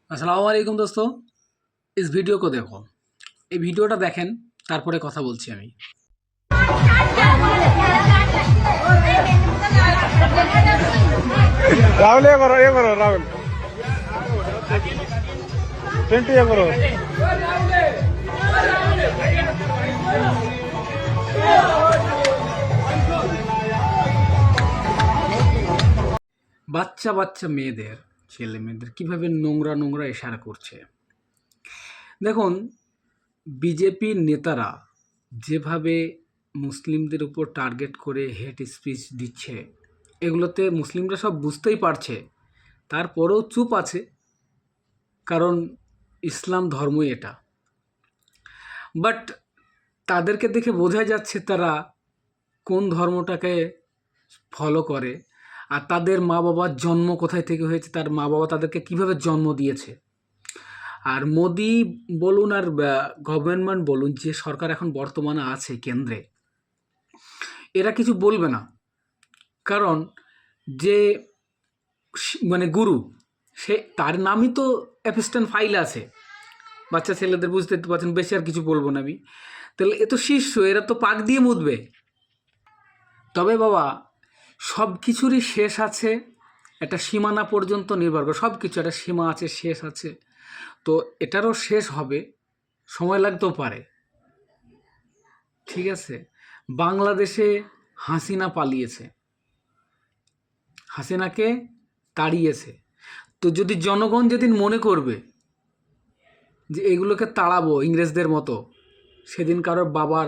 अस्सलाम वालेकुम दोस्तों। इस वीडियो को देखो, এই ভিডিওটা দেখেন, তারপরে কথা বলছি আমি। राहुल ये करो राहुल 20 ये करो। বাচ্চা বাচ্চা মেয়েদের, ছেলে মেয়েদের কীভাবে নোংরা নোংরা ইশারা করছে দেখুন। বিজেপির নেতারা যেভাবে মুসলিমদের উপর টার্গেট করে হেট স্পিচ দিচ্ছে, এগুলোতে মুসলিমরা সব বুঝতেই পারছে, তারপরেও চুপ আছে, কারণ ইসলাম ধর্মই এটা। বাট তাদেরকে দেখে বোঝা যাচ্ছে তারা কোন ধর্মটাকে ফলো করে, আর তাদের মা বাবার জন্ম কোথায় থেকে হয়েছে, তার মা বাবা তাদেরকে কিভাবে জন্ম দিয়েছে। আর মোদি বলুন আর গভর্নমেন্ট বলুন, যে সরকার এখন বর্তমানে আছে কেন্দ্রে, এরা কিছু বলবে না, কারণ যে মানে গুরু, সে তার নামই তো অ্যাপিস্টন ফাইল আছে। বাচ্চা ছেলেদের বুঝতে পারছেন, বেশি আর কিছু বলবো না আমি। তাহলে এ তো শিষ্য, এরা তো পাক দিয়ে মুদবে। তবে বাবা, সব কিছুরই শেষ আছে, একটা সীমানা পর্যন্ত নির্ভর করে। সব কিছু একটা সীমা আছে, শেষ আছে, তো এটারও শেষ হবে, সময় লাগতেও পারে। ঠিক আছে, বাংলাদেশে হাসিনা পালিয়েছে, হাসিনাকে তাড়িয়েছে, তো যদি জনগণ যেদিন মনে করবে যে এগুলোকে তাড়াবো ইংরেজদের মতো, সেদিন কারোর বাবার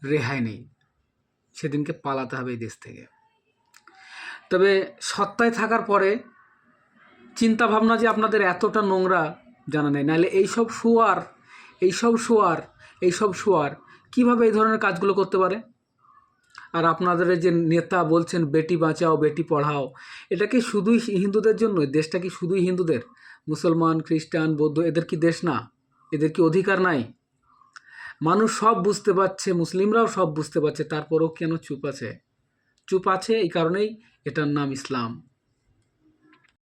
রেহাই নেই, সেদিনকে পালাতে হবে এই দেশ থেকে। তবে সত্তায় থাকার পরে চিন্তা ভাবনা যে আপনাদের এতটা নোংরা জানা নেই, নাহলে এইসব শুয়ার কীভাবে এই ধরনের কাজগুলো করতে পারে। আর আপনাদের যে নেতা বলছেন বেটি বাঁচাও বেটি পড়াও, এটা কি শুধুই হিন্দুদের জন্য? দেশটা কি শুধুই হিন্দুদের? মুসলমান, খ্রিস্টান, বৌদ্ধ এদের কি দেশ না? এদের কি অধিকার নাই? মানুষ সব বুঝতে পারছে, মুসলিমরাও সব বুঝতে পারছে, তারপরেও কেন চুপ আছে? চুপ আছে এই কারণেই, এটার নাম ইসলাম।